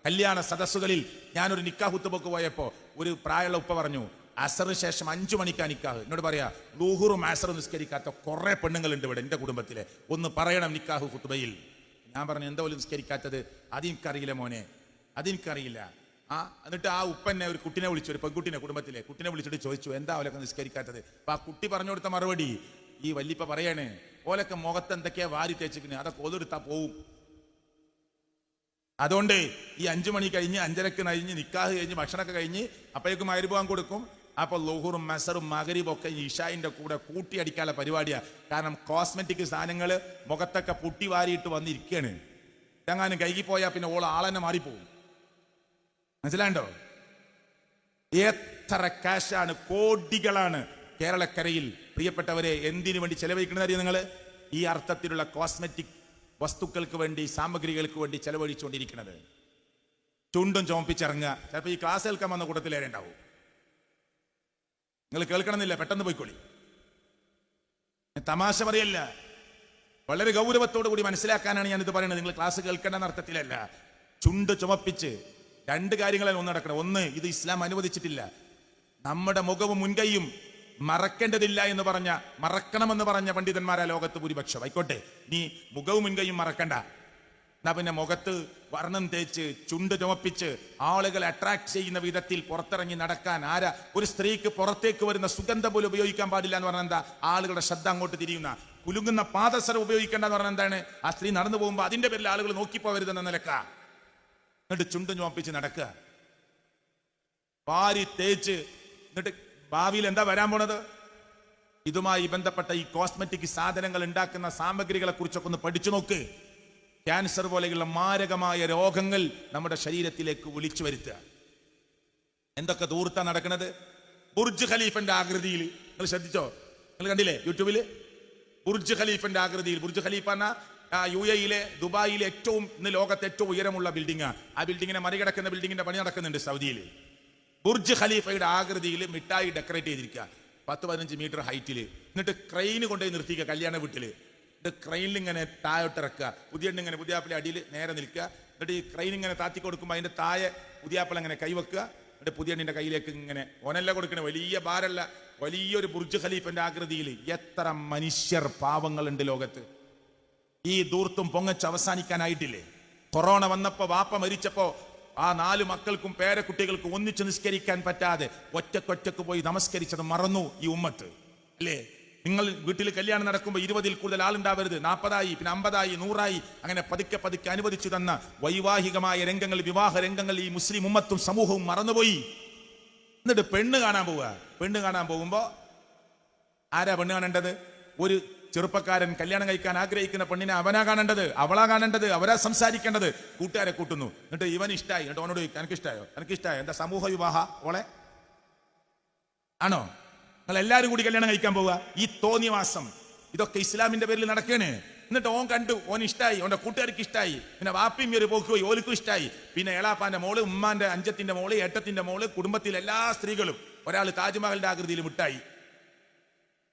കല്യാണ സദസ്സുകളിൽ ഞാനൊരു നിക്കാഹ് ഖുതുബക്ക് പോയപ്പോൾ ഒരു പ്രായമുള്ള ഉപ്പ പറഞ്ഞു, അസറിന് ശേഷം 5 മണിക്കാ നിക്കാഹ്. എന്നോട് പറയാ, ളുഹുറും അസറും നിസ്കരിക്കാത്ത കുറെ പെണ്ണുങ്ങളുണ്ട് ഇവിടെ എൻ്റെ കുടുംബത്തിലെ, ഒന്ന് പറയണം നിക്കാഹ് ഖുതുബയിൽ. ഞാൻ പറഞ്ഞു, എന്താ പോലും നിസ്കരിക്കാത്തത്? അതെനിക്കറിയില്ല മോനെ, അതെനിക്കറിയില്ല. എന്നിട്ട് ആ ഉപ്പന്നെ ഒരു കുട്ടിനെ വിളിച്ചു, ഒരു പെൺകുട്ടിനെ, കുടുംബത്തിലെ കുട്ടിനെ വിളിച്ചിട്ട് ചോദിച്ചു, എന്താ ഓലൊക്കെ നിസ്കരിക്കാത്തത്? അപ്പൊ ആ കുട്ടി പറഞ്ഞു കൊടുത്ത മറുപടി ഈ വല്യപ്പ പറയാണ്, ഓലൊക്കെ മുഖത്ത് എന്തൊക്കെയാ വാരി തേച്ചിരിക്കുന്നത്, അതൊക്കെ ഓതെടുത്താ പോവും. അതുകൊണ്ട് ഈ 5 മണി കഴിഞ്ഞ് 5:30 കഴിഞ്ഞ് നിക്കാഹ് കഴിഞ്ഞ് ഭക്ഷണമൊക്കെ കഴിഞ്ഞ് അപ്പോഴേക്കും മഗ്‌രിബ് കൊടുക്കും. അപ്പൊ ളുഹുറും മസറും മഗ്‌രിബും ഒക്കെ ഇശാഇന്റെ കൂടെ കൂട്ടിയടിക്കാനുള്ള പരിപാടിയാ. കാരണം കോസ്മെറ്റിക് സാധനങ്ങൾ മുഖത്തൊക്കെ പുട്ടി വാരിയിട്ട് വന്നിരിക്കുകയാണ്. എങ്ങാനും കൈകി പോയാൽ പിന്നെ ആളെന്നെ മാറിപ്പോവും. മനസ്സിലാണ്ടോ? എത്ര കാശാണ്, കോടികളാണ് കേരളക്കരയിൽ പ്രിയപ്പെട്ടവരെ എന്തിനു വേണ്ടി ചെലവഴിക്കുന്നത് അറിയോ നിങ്ങൾ? ഈ അർത്ഥത്തിലുള്ള കോസ്മെറ്റിക് വസ്തുക്കൾക്ക് വേണ്ടി, സാമഗ്രികൾക്ക് വേണ്ടി ചെലവഴിച്ചുകൊണ്ടിരിക്കുന്നത്. ചുണ്ടും ചോപ്പിച്ചിറങ്ങുക. ചിലപ്പോൾ ഈ ക്ലാസ് കേൾക്കാൻ വന്ന കൂട്ടത്തിലേറെ ഉണ്ടാവും. നിങ്ങൾ കേൾക്കണമെന്നില്ല, പെട്ടെന്ന് പോയിക്കോളി. തമാശ പറയല്ല, വളരെ ഗൗരവത്തോടു കൂടി മനസ്സിലാക്കാനാണ് ഞാനിത് പറയുന്നത്. നിങ്ങൾ ക്ലാസ് കേൾക്കേണ്ടെന്ന അർത്ഥത്തിലല്ല. ചുണ്ട് ചുമപ്പിച്ച് 2 കാര്യങ്ങളാണ് ഒന്ന് നടക്കണം. ഒന്ന്, ഇത് ഇസ്ലാം അനുവദിച്ചിട്ടില്ല. നമ്മുടെ മുഖവും മുൻകൈയും മറക്കേണ്ടതില്ല എന്ന് പറഞ്ഞ, മറക്കണമെന്ന് പറഞ്ഞ പണ്ഡിതന്മാരാ ലോകത്ത് ഭൂരിപക്ഷം. ആയിക്കോട്ടെ, നീ മുഖവും മുൻകൈയും മറക്കണ്ട, എന്നാ പിന്നെ മുഖത്ത് വർണ്ണം തേച്ച് ചുണ്ട് ചുമപ്പിച്ച് ആളുകളെ അട്രാക്ട് ചെയ്യുന്ന വിധത്തിൽ പുറത്തിറങ്ങി നടക്കാൻ ആരാ? ഒരു സ്ത്രീക്ക് പുറത്തേക്ക് വരുന്ന സുഗന്ധം പോലും ഉപയോഗിക്കാൻ പാടില്ല എന്ന് പറഞ്ഞാൽ എന്താ? ആളുകളുടെ ശ്രദ്ധ അങ്ങോട്ട് തിരിയുന്ന. കുലുങ്ങുന്ന പാദസരം ഉപയോഗിക്കേണ്ട എന്ന് പറഞ്ഞാൽ എന്താണ്? ആ സ്ത്രീ നടന്നു പോകുമ്പോൾ അതിന്റെ പേരിൽ ആളുകൾ നോക്കിപ്പോവരുതെന്ന നിലക്ക. എന്നിട്ട് ചുണ്ട് ചുമപ്പിച്ച് നടക്കുക, വാരി തേച്ച്. എന്നിട്ട് ഭാവിയിൽ എന്താ വരാൻ പോണത്? ഇതുമായി ബന്ധപ്പെട്ട ഈ കോസ്മെറ്റിക് സാധനങ്ങൾ ഉണ്ടാക്കുന്ന സാമഗ്രികളെ കുറിച്ചൊക്കെ ഒന്ന് പഠിച്ചു നോക്ക്. ക്യാൻസർ പോലെയുള്ള മാരകമായ രോഗങ്ങൾ നമ്മുടെ ശരീരത്തിലേക്ക് വിളിച്ചു വരുത്തുക. എന്തൊക്കെ ദൂർത്താ നടക്കുന്നത്? ബുർജ് ഖലീഫന്റെ ആകൃതിയിൽ, നിങ്ങൾ ശ്രദ്ധിച്ചോ? നിങ്ങൾ കണ്ടില്ലേ യൂട്യൂബില്? ബുർജ് ഖലീഫന്റെ ആകൃതിയിൽ. ബുർജ് ഖലീഫ എന്ന UAE ദുബായിലെ ഇന്ന് ലോകത്തെ ഏറ്റവും ഉയരമുള്ള ബിൽഡിംഗ്. ആ ബിൽഡിങ്ങിനെ മറികടക്കുന്ന ബിൽഡിങ്ങിന്റെ പണി നടക്കുന്നുണ്ട് സൗദിയിൽ. ബുർജ് ഖലീഫയുടെ ആകൃതിയിൽ മിഠായി ഡെക്കറേറ്റ് ചെയ്തിരിക്കുക, 10-15 മീറ്റർ ഹൈറ്റില്. എന്നിട്ട് ക്രെയിന് കൊണ്ടുപോയി നിർത്തിക്കുക കല്യാണ വീട്ടില്. എന്നിട്ട് ക്രെയിനിൽ ഇങ്ങനെ താഴോട്ടിറക്കുക. പുതിയ പുതിയാപ്പിളെ അടിയിൽ നേരെ നിൽക്കുക. എന്നിട്ട് ഈ ക്രെയിൻ ഇങ്ങനെ താത്തി കൊടുക്കുമ്പോൾ അതിന്റെ താഴെ പുതിയാപ്പിള ഇങ്ങനെ കൈവെക്കുക. എന്നിട്ട് പുതിയണ്ണിന്റെ കയ്യിലേക്ക് ഇങ്ങനെ ഓനല്ല കൊടുക്കണേ, വലിയ ഭാരല്ല, വലിയൊരു ബുർജ് ഖലീഫന്റെ ആകൃതിയിൽ. എത്ര മനുഷ്യർ പാവങ്ങളുണ്ട് ലോകത്ത്. ഈ ദൂർത്തും പൊങ്ങച്ച് അവസാനിക്കാനായിട്ടില്ലേ? കൊറോണ വന്നപ്പോ, വാപ്പ മരിച്ചപ്പോ ആ 4 മക്കൾക്കും പേരക്കുട്ടികൾക്കും ഒന്നിച്ച് നിസ്കരിക്കാൻ പറ്റാതെ ഒറ്റക്കൊറ്റക്ക് പോയി നമസ്കരിച്ചത് മറന്നു ഈ ഉമ്മത്ത് അല്ലേ? നിങ്ങൾ വീട്ടിൽ കല്യാണം നടക്കുമ്പോൾ 20-ൽ കൂടുതൽ ആളുണ്ടാവരുത്, 40-ആയി, പിന്നെ 50-ആയി, 100-ആയി, അങ്ങനെ പതുക്കെ പതുക്കെ അനുവദിച്ചു തന്ന വൈവാഹികമായ രംഗങ്ങൾ, വിവാഹ രംഗങ്ങൾ ഈ മുസ്ലിം ഉമ്മത്തും സമൂഹവും മറന്നുപോയി. എന്നിട്ട് പെണ്ണ് കാണാൻ പോവുക. പെണ്ണ് കാണാൻ പോകുമ്പോ ആരാ പെണ്ണ് കാണേണ്ടത്? ഒരു ചെറുപ്പക്കാരൻ കല്യാണം കഴിക്കാൻ ആഗ്രഹിക്കുന്ന പെണ്ണിനെ അവനാ കാണേണ്ടത്, അവളാ കാണേണ്ടത്, അവരാ സംസാരിക്കേണ്ടത്. കൂട്ടുകാരെ കൂട്ടുന്നു. എന്നിട്ട് ഇവൻ ഇഷ്ടായി. എന്നിട്ട് അവനോട് എനിക്കിഷ്ടായോ? എനിക്കിഷ്ടായോ? എന്താ സമൂഹ വിവാഹ ഓളെ ആണോ? നിങ്ങൾ എല്ലാവരും കൂടി കല്യാണം കഴിക്കാൻ പോവുക. ഈ തോന്നിവാസം ഇതൊക്കെ ഇസ്ലാമിന്റെ പേരിൽ നടക്കണ്. എന്നിട്ട് ഓൻ കണ്ടു, ഓൻ ഇഷ്ടായി, ഓന്റെ കൂട്ടുകാർക്ക് ഇഷ്ടായി, പിന്നെ വാപ്പിയും ഒരു പോക്ക് പോയി, ഓലിക്കും ഇഷ്ടായി. പിന്നെ ഏളാപ്പാന്റെ മോള്, ഉമ്മാന്റെ അഞ്ചത്തിന്റെ മോള്, ഏട്ടത്തിന്റെ മോള്, കുടുംബത്തിലെ എല്ലാ സ്ത്രീകളും. ഒരാൾ താജ്മഹലിന്റെ ആകൃതിയിൽ മിഠായി,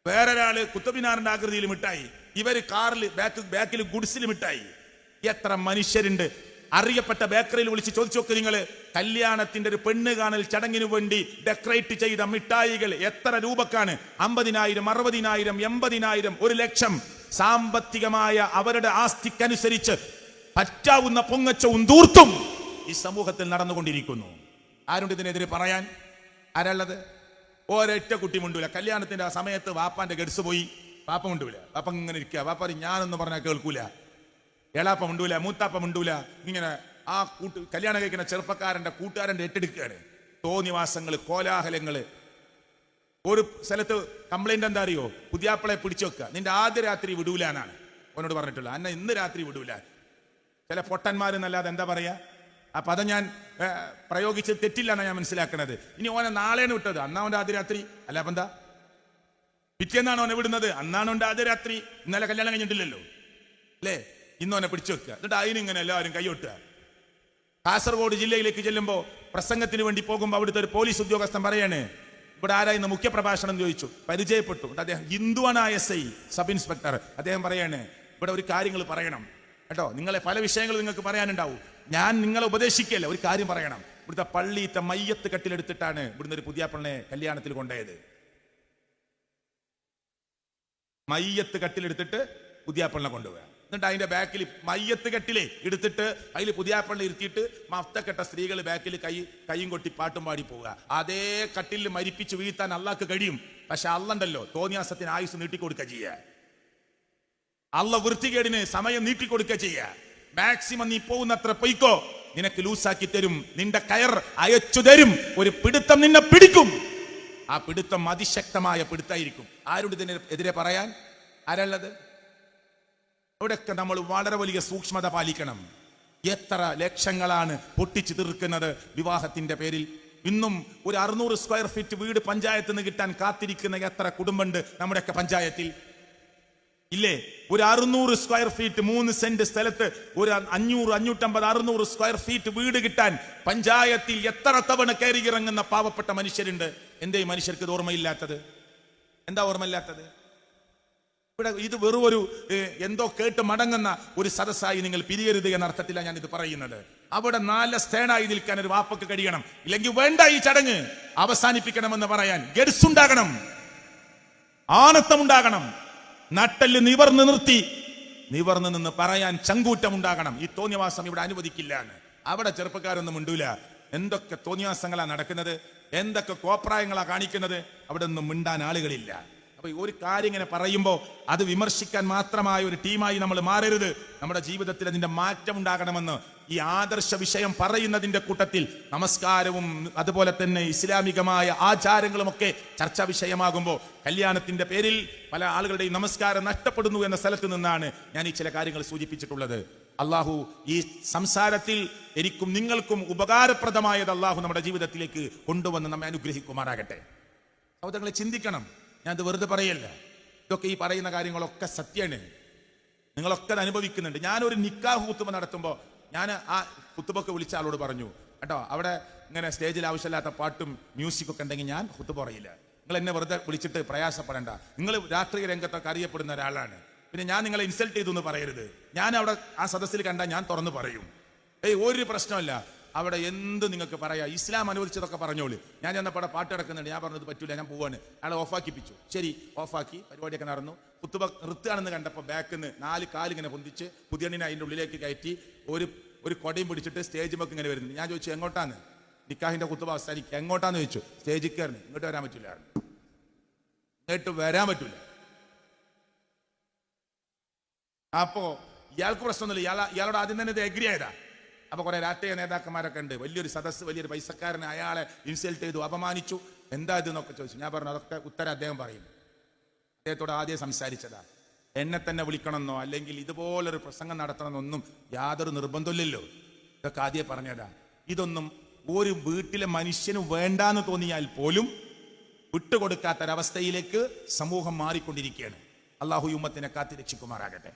വേറൊരാള് കുത്തബിനാറിന്റെ ആകൃതിയിൽ മിഠായി, ഇവര് കാറിൽ ബാക്കിൽ ഗുഡ്സിൽ മിഠായി. എത്ര മനുഷ്യരുണ്ട്! അറിയപ്പെട്ട ബേക്കറിയിൽ വിളിച്ച് ചോദിച്ചു നോക്ക് നിങ്ങള്. കല്യാണത്തിന്റെ ഒരു പെണ്ണ് കാണൽ ചടങ്ങിനു വേണ്ടി ഡെക്കറേറ്റ് ചെയ്ത മിഠായികൾ എത്ര രൂപക്കാണ്? 50,000, 60,000, 80,000, 1,00,000. സാമ്പത്തികമായ അവരുടെ ആസ്തിക്കനുസരിച്ച് പറ്റാവുന്ന പൊങ്ങച്ചവും ദൂർത്തും ഈ സമൂഹത്തിൽ നടന്നുകൊണ്ടിരിക്കുന്നു. ആരുണ്ട് ഇതിനെതിരെ പറയാൻ? ആരാളത്? ഒരൊറ്റ കുട്ടി മുണ്ടൂല. കല്യാണത്തിന്റെ ആ സമയത്ത് വാപ്പാന്റെ ഗഡ്സ് പോയി, വാപ്പ മുണ്ടൂല. വാപ്പ ഇങ്ങനെ ഇരിക്കുക. വാപ്പ ഞാനൊന്ന് പറഞ്ഞാൽ കേൾക്കൂല. ഏളാപ്പ മുണ്ടൂല, മൂത്താപ്പ മുണ്ടൂല. ഇങ്ങനെ ആ കല്യാണം കഴിക്കുന്ന ചെറുപ്പക്കാരന്റെ കൂട്ടുകാരന്റെ ഏറ്റെടുക്കുകയാണ്. തോന്നിവാസങ്ങള്, കോലാഹലങ്ങള്. ഒരു സ്ഥലത്ത് കംപ്ലൈന്റ് എന്താ അറിയോ? പുതിയാപ്പിളെ പിടിച്ചു വെക്കുക, നിന്റെ ആദ്യ രാത്രി വിടൂല എന്നാണ് അവനോട് പറഞ്ഞിട്ടുള്ളത്. അന്ന ഇന്ന് രാത്രി വിടൂല. ചില പൊട്ടന്മാരെന്നല്ലാതെ എന്താ പറയാ? ആ പദം ഞാൻ പ്രയോഗിച്ച് തെറ്റില്ല എന്നാണ് ഞാൻ മനസ്സിലാക്കുന്നത്. ഇനി ഓനെ നാളെയാണ് വിട്ടത്, അന്നാ അവന്റെ ആദ്യ രാത്രി അല്ല. അപ്പൊ എന്താ? പിറ്റേന്നാണ് ഓനെ വിടുന്നത്, അന്നാണ് അവന്റെ ആദ്യ രാത്രി. ഇന്നലെ കല്യാണം കഴിഞ്ഞിട്ടില്ലല്ലോ അല്ലേ? ഇന്നോനെ പിടിച്ചു വെക്കുക. എന്നിട്ട് അതിനിങ്ങനെ എല്ലാവരും കൈയൊട്ടുക. കാസർഗോഡ് ജില്ലയിലേക്ക് ചെല്ലുമ്പോ പ്രസംഗത്തിന് വേണ്ടി പോകുമ്പോൾ അവിടുത്തെ ഒരു പോലീസ് ഉദ്യോഗസ്ഥൻ പറയാണ്, ഇവിടെ ആരായിരുന്നു മുഖ്യ പ്രഭാഷണം ചോദിച്ചു. പരിചയപ്പെട്ടു. അദ്ദേഹം ഹിന്ദുവാണ്, SI സബ് ഇൻസ്പെക്ടർ. അദ്ദേഹം പറയാണ്, ഇവിടെ ഒരു കാര്യങ്ങൾ പറയണം കേട്ടോ, നിങ്ങളെ പല വിഷയങ്ങൾ നിങ്ങൾക്ക് പറയാനുണ്ടാവും. ഞാൻ നിങ്ങളെ ഉപദേശിക്കല്ല, ഒരു കാര്യം പറയണം. ഇവിടുത്തെ പള്ളിയിലത്തെ മയ്യത്ത് കട്ടിലെടുത്തിട്ടാണ് ഇവിടുന്ന് ഒരു പുതിയ പെണ്ണെ കല്യാണത്തിൽ കൊണ്ടുപോയത്. മയ്യത്ത് കട്ടിലെടുത്തിട്ട് പുതിയ പെണ്ണെ കൊണ്ടുപോവുക. എന്നിട്ട് അതിന്റെ ബാക്കിൽ മയ്യത്ത് കെട്ടിലെ എടുത്തിട്ട് അതിൽ പുതിയ പെണ്ണെ ഇരുത്തിയിട്ട് മഫ്തക്കെട്ട സ്ത്രീകൾ ബാക്കിൽ കൈയും കൊട്ടി പാട്ടും പാടി പോവുക. അതേ കട്ടിലിൽ മരിപ്പിച്ച് വീഴ്ത്താൻ അള്ളാഹ്ക്ക് കഴിയും. പക്ഷെ അള്ളണ്ടല്ലോ തോന്നിയാസത്തിന് ആയുസ് നീട്ടിക്കൊടുക്കുക ചെയ്യുക. അള്ള വൃത്തികേടിന് സമയം നീട്ടിക്കൊടുക്കുക ചെയ്യുക. മാക്സിമം നീ പോകുന്നത്ര പൊയ്ക്കോ, നിനക്ക് ലൂസാക്കി തരും, നിന്റെ കയർ അയച്ചു തരും, ഒരു പിടുത്തം നിന്നെ പിടിക്കും. ആ പിടുത്തം അതിശക്തമായ പിടുത്തായിരിക്കും. ആരോട് ഇതിനെതിരെ പറയാൻ ആരുള്ളത്? അവിടെയൊക്കെ നമ്മൾ വളരെ വലിയ സൂക്ഷ്മത പാലിക്കണം. എത്ര ലക്ഷങ്ങളാണ് പൊട്ടിച്ചു തീർക്കുന്നത് വിവാഹത്തിന്റെ പേരിൽ. ഇന്നും ഒരു 600 സ്ക്വയർ ഫീറ്റ് വീട് പഞ്ചായത്തിൽ നിന്ന് കിട്ടാൻ കാത്തിരിക്കുന്ന എത്ര കുടുംബമുണ്ട് നമ്മുടെയൊക്കെ പഞ്ചായത്തിൽ ഇല്ലേ? ഒരു 600 സ്ക്വയർ ഫീറ്റ് 3 സെന്റ് സ്ഥലത്ത് ഒരു 500, 550, 600 സ്ക്വയർ ഫീറ്റ് വീട് കിട്ടാൻ പഞ്ചായത്തിൽ എത്ര തവണ കയറി ഇറങ്ങുന്ന പാവപ്പെട്ട മനുഷ്യരുണ്ട്. എന്തേ മനുഷ്യർക്ക് ഇത് ഓർമ്മയില്ലാത്തത്? എന്താ ഓർമ്മയില്ലാത്തത്? ഇവിടെ ഇത് വെറും ഒരു എന്തോ കേട്ട് മടങ്ങുന്ന ഒരു സദസ്സായി നിങ്ങൾ പിരിയരുത് എന്ന അർത്ഥത്തിലാണ് ഞാൻ ഇത് പറയുന്നത്. അവിടെ 4 സ്റ്റേണായി നിൽക്കാൻ ഒരു വാപ്പക്ക് കഴിയണം. ഇല്ലെങ്കിൽ വേണ്ട, ഈ ചടങ്ങ് അവസാനിപ്പിക്കണമെന്ന് പറയാൻ ഗഡ്സ് ഉണ്ടാകണം, ആണത്തമുണ്ടാകണം, നട്ടല് നിവർന്ന് നിന്ന് പറയാൻ ചങ്കൂറ്റം ഉണ്ടാകണം. ഈ തോന്നിയവാസം ഇവിടെ അനുവദിക്കില്ല എന്ന്. അവിടെ ചെറുപ്പക്കാരൊന്നും മിണ്ടൂല. എന്തൊക്കെ തോന്നിയാസങ്ങളാണ് നടക്കുന്നത്, എന്തൊക്കെ കോപ്രായങ്ങളാ കാണിക്കുന്നത്, അവിടെ ഒന്നും മിണ്ടാൻ ആളുകളില്ല. അപ്പൊ ഒരു കാര്യം ഇങ്ങനെ പറയുമ്പോൾ അത് വിമർശിക്കാൻ മാത്രമായ ഒരു ടീമായി നമ്മൾ മാറരുത്. നമ്മുടെ ജീവിതത്തിൽ അതിന്റെ മാറ്റം ഉണ്ടാകണമെന്ന് ഈ ആദർശ വിഷയം പറയുന്നതിന്റെ കൂട്ടത്തിൽ നമസ്കാരവും അതുപോലെ തന്നെ ഇസ്ലാമികമായ ആചാരങ്ങളും ഒക്കെ ചർച്ചാ വിഷയമാകുമ്പോൾ കല്യാണത്തിന്റെ പേരിൽ പല ആളുകളുടെയും നമസ്കാരം നഷ്ടപ്പെടുന്നു എന്ന സ്ഥലത്ത് നിന്നാണ് ഞാൻ ഈ ചില കാര്യങ്ങൾ സൂചിപ്പിച്ചിട്ടുള്ളത്. അള്ളാഹു ഈ സംസാരത്തിൽ എനിക്കും നിങ്ങൾക്കും ഉപകാരപ്രദമായത് അള്ളാഹു നമ്മുടെ ജീവിതത്തിലേക്ക് കൊണ്ടുവന്ന് നമ്മെ അനുഗ്രഹിക്കുമാറാകട്ടെ. സഹോദരങ്ങളെ, ചിന്തിക്കണം. ഞാനത് വെറുതെ പറയല്ല. ഇതൊക്കെ ഈ പറയുന്ന കാര്യങ്ങളൊക്കെ സത്യമാണ്. നിങ്ങളൊക്കെ അത് അനുഭവിക്കുന്നുണ്ട്. ഞാനൊരു നിക്കാഹ് ഖുതുബ നടത്തുമ്പോൾ ഞാൻ ആ ഖുതുബൊക്കെ വിളിച്ച ആളോട് പറഞ്ഞു കേട്ടോ, അവിടെ ഇങ്ങനെ സ്റ്റേജിൽ ആവശ്യമില്ലാത്ത പാട്ടും മ്യൂസിക്കൊക്കെ ഉണ്ടെങ്കിൽ ഞാൻ ഖുതുബ പറയില്ല. നിങ്ങൾ എന്നെ വെറുതെ വിളിച്ചിട്ട് പ്രയാസപ്പെടേണ്ട. നിങ്ങൾ രാഷ്ട്രീയ രംഗത്തൊക്കെ അറിയപ്പെടുന്ന ഒരാളാണ്. പിന്നെ ഞാൻ നിങ്ങളെ ഇൻസൾട്ട് ചെയ്തു എന്ന് പറയരുത്. ഞാൻ അവിടെ ആ സദസ്സിൽ കണ്ടാൽ ഞാൻ തുറന്നു പറയും. ഒരു പ്രശ്നമല്ല. അവിടെ എന്ത് നിങ്ങൾക്ക് പറയാം. ഇസ്ലാം അനുവദിച്ചതൊക്കെ പറഞ്ഞോളൂ. ഞാൻ ചെന്നപ്പോൾ അവിടെ പാട്ട് കിടക്കുന്നുണ്ട്. ഞാൻ പറഞ്ഞത് പറ്റൂല, ഞാൻ പോവാണ്. അയാളെ ഓഫാക്കിപ്പിച്ചു. ശരി, ഓഫാക്കി. പരിപാടിയൊക്കെ നടന്നു. ഖുതുബ നിർത്തുകയാണെന്ന് കണ്ടപ്പോൾ ബാക്കിൽ നിന്ന് 4 കാലിങ്ങനെ പൊന്തിച്ച് പുതിയണ്ണിനെ അതിൻ്റെ ഉള്ളിലേക്ക് കയറ്റി ഒരു കൊടയും പിടിച്ചിട്ട് സ്റ്റേജുമൊക്കെ ഇങ്ങനെ വരുന്നു. ഞാൻ ചോദിച്ചു, എങ്ങോട്ടാന്ന്? നിക്കാഹിന്റെ ഖുതുബ അവസാനിക്കുക എങ്ങോട്ടാന്ന് ചോദിച്ചു. സ്റ്റേജിൽ കയറുന്നു. ഇങ്ങോട്ട് വരാൻ പറ്റില്ല, ഇങ്ങോട്ട് വരാൻ പറ്റൂല. അപ്പോ ഇയാൾക്ക് പ്രശ്നമൊന്നുമില്ല. ഇയാളോട് ആദ്യം തന്നെ ഇത് എഗ്രി ആയതാ. അപ്പൊ കുറെ രാഷ്ട്രീയ നേതാക്കന്മാരൊക്കെ ഉണ്ട്. വലിയൊരു സദസ്സ്, വലിയൊരു പൈസക്കാരനെ അയാളെ ഇൻസൾട്ട് ചെയ്തു, അപമാനിച്ചു. എന്താ ഇത് എന്നൊക്കെ ചോദിച്ചു. ഞാൻ പറഞ്ഞു അതൊക്കെ ഉത്തരം അദ്ദേഹം പറയും. അദ്ദേഹത്തോട് ആദ്യം സംസാരിച്ചതാ. എന്നെ തന്നെ വിളിക്കണമെന്നോ അല്ലെങ്കിൽ ഇതുപോലൊരു പ്രസംഗം നടത്തണമെന്നൊന്നും യാതൊരു നിർബന്ധമില്ലല്ലോ. ഇതൊക്കെ ആദ്യം പറഞ്ഞതാ. ഇതൊന്നും ഒരു വീട്ടിലെ മനുഷ്യന് വേണ്ടാന്ന് തോന്നിയാൽ പോലും വിട്ടുകൊടുക്കാത്തൊരവസ്ഥയിലേക്ക് സമൂഹം മാറിക്കൊണ്ടിരിക്കുകയാണ്. അള്ളാഹു ഉമ്മത്തിനെ കാത്തി രക്ഷിക്കുമാറാകട്ടെ.